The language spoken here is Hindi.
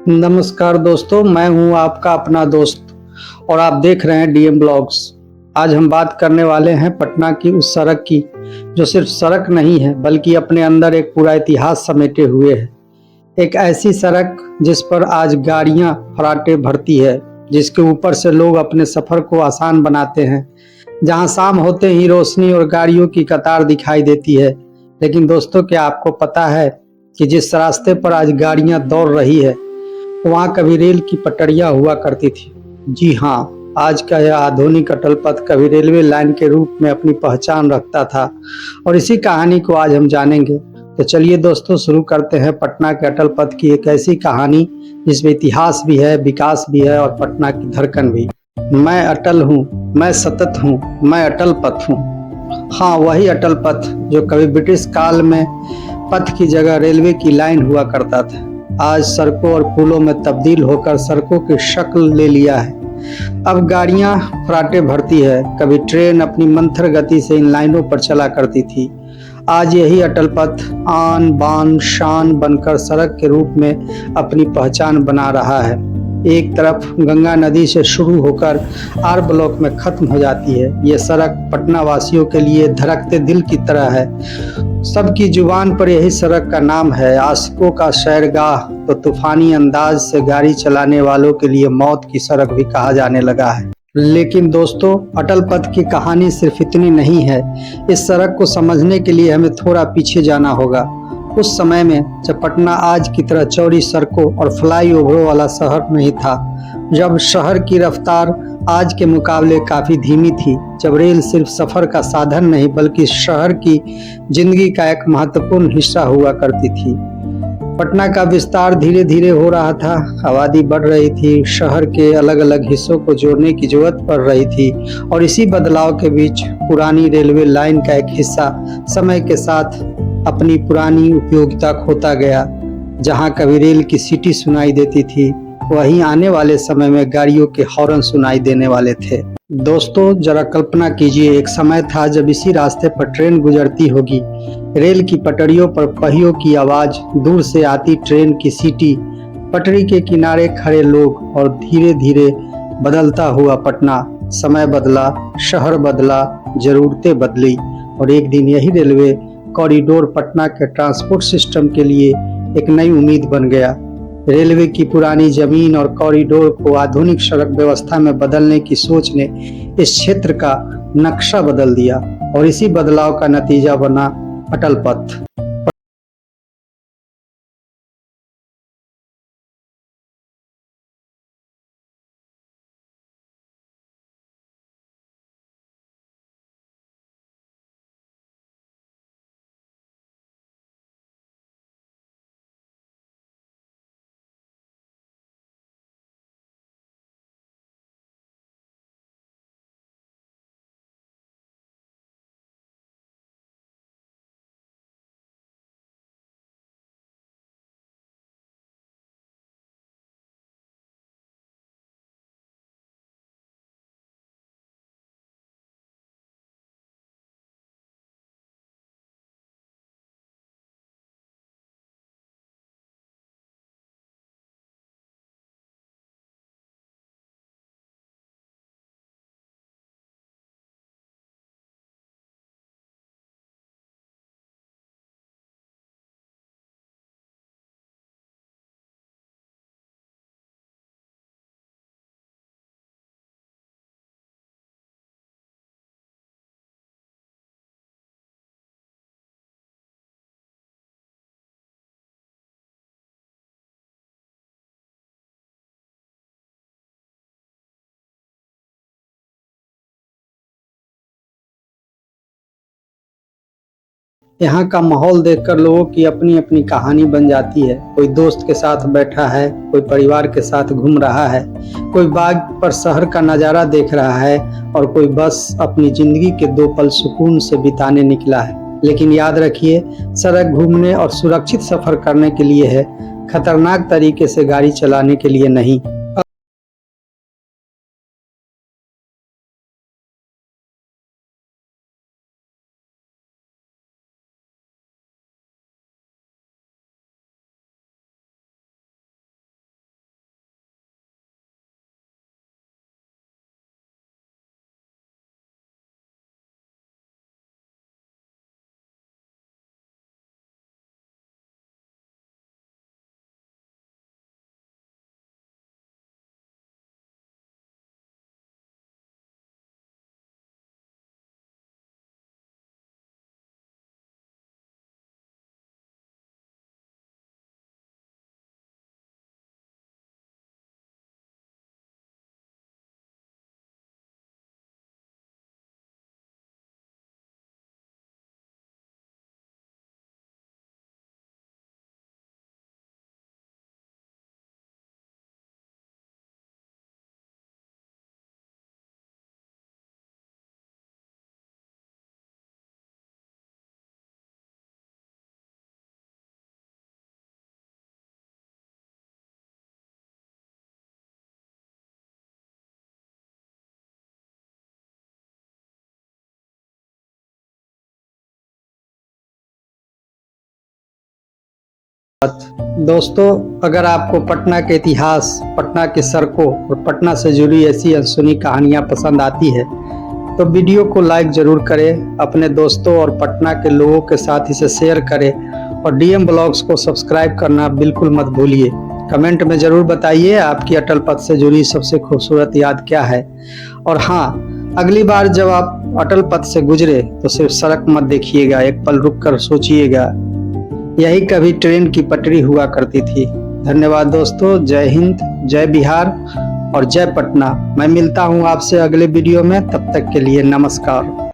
नमस्कार दोस्तों, मैं हूं आपका अपना दोस्त और आप देख रहे हैं डीएम ब्लॉग्स। आज हम बात करने वाले हैं पटना की उस सड़क की जो सिर्फ सड़क नहीं है बल्कि अपने अंदर एक पूरा इतिहास समेटे हुए है। एक ऐसी सड़क जिस पर आज गाड़ियां फराटे भरती है, जिसके ऊपर से लोग अपने सफर को आसान बनाते हैं, जहां शाम होते ही रोशनी और गाड़ियों की कतार दिखाई देती है। लेकिन दोस्तों, क्या आपको पता है कि जिस रास्ते पर आज गाड़ियां दौड़ रही है वहाँ कभी रेल की पटरियां हुआ करती थी। जी हाँ, आज का यह आधुनिक अटल पथ कभी रेलवे लाइन के रूप में अपनी पहचान रखता था और इसी कहानी को आज हम जानेंगे। तो चलिए दोस्तों, शुरू करते हैं पटना के अटल पथ की एक ऐसी कहानी जिसमें इतिहास भी है, विकास भी है और पटना की धड़कन भी। मैं अटल हूँ, मैं सतत हूँ, मैं अटल पथ हूँ। हाँ, वही अटल पथ जो कभी ब्रिटिश काल में पथ की जगह रेलवे की लाइन हुआ करता था, आज सड़कों और पुलों में तब्दील होकर सड़कों की शक्ल ले लिया है। अब गाड़ियां फराटे भरती है, कभी ट्रेन अपनी मंथर गति से इन लाइनों पर चला करती थी। आज यही अटल पथ आन बान शान बनकर सड़क के रूप में अपनी पहचान बना रहा है। एक तरफ गंगा नदी से शुरू होकर आर ब्लॉक में खत्म हो जाती है। ये सड़क पटना वासियों के लिए धड़कते दिल की तरह है। सबकी जुबान पर यही सड़क का नाम है। आशिकों का सैरगाह तो तूफानी अंदाज से गाड़ी चलाने वालों के लिए मौत की सड़क भी कहा जाने लगा है। लेकिन दोस्तों, अटल पथ की कहानी सिर्फ इतनी नहीं है। इस सड़क को समझने के लिए हमें थोड़ा पीछे जाना होगा। उस समय में जब पटना आज की तरह चौड़ी सड़कों और फ्लाईओवरों वाला शहर नहीं था, जब शहर की रफ्तार आज के मुकाबले काफी धीमी थी, जब रेल सिर्फ सफर का साधन नहीं बल्कि शहर की जिंदगी का एक महत्वपूर्ण हिस्सा हुआ करती थी। पटना का विस्तार धीरे धीरे हो रहा था, आबादी बढ़ रही थी, शहर के अलग अलग हिस्सों को जोड़ने की जरूरत पड़ रही थी और इसी बदलाव के बीच पुरानी रेलवे लाइन का एक हिस्सा समय के साथ अपनी पुरानी उपयोगिता खोता गया। जहां कभी रेल की सीटी सुनाई देती थी, वहीं आने वाले समय में गाड़ियों के हॉर्न सुनाई देने वाले थे। दोस्तों, जरा कल्पना कीजिए, एक समय था जब इसी रास्ते पर ट्रेन गुजरती होगी। रेल की पटरियों पर पहियों की आवाज, दूर से आती ट्रेन की सीटी, पटरी के किनारे खड़े लोग और धीरे धीरे बदलता हुआ पटना। समय बदला, शहर बदला, जरूरतें बदली और एक दिन यही रेलवे कॉरिडोर पटना के ट्रांसपोर्ट सिस्टम के लिए एक नई उम्मीद बन गया। रेलवे की पुरानी जमीन और कॉरिडोर को आधुनिक सड़क व्यवस्था में बदलने की सोच ने इस क्षेत्र का नक्शा बदल दिया और इसी बदलाव का नतीजा बना अटल पथ। यहाँ का माहौल देखकर लोगों की अपनी अपनी कहानी बन जाती है। कोई दोस्त के साथ बैठा है, कोई परिवार के साथ घूम रहा है, कोई बाग पर शहर का नज़ारा देख रहा है और कोई बस अपनी जिंदगी के दो पल सुकून से बिताने निकला है। लेकिन याद रखिए, सड़क घूमने और सुरक्षित सफर करने के लिए है, खतरनाक तरीके से गाड़ी चलाने के लिए नहीं। दोस्तों, अगर आपको पटना के इतिहास, पटना की सड़कों और पटना से जुड़ी ऐसी अनसुनी कहानियां पसंद आती है तो वीडियो को लाइक जरूर करें, अपने दोस्तों और पटना के लोगों के साथ इसे शेयर करें और डीएम ब्लॉग्स को सब्सक्राइब करना बिल्कुल मत भूलिए। कमेंट में ज़रूर बताइए आपकी अटल पथ से जुड़ी सबसे खूबसूरत याद क्या है। और हाँ, अगली बार जब आप अटल पथ से गुजरे तो सिर्फ सड़क मत देखिएगा, एक पल रुक कर सोचिएगा, यही कभी ट्रेन की पटरी हुआ करती थी। धन्यवाद दोस्तों। जय हिंद, जय बिहार और जय पटना। मैं मिलता हूँ आपसे अगले वीडियो में, तब तक के लिए नमस्कार।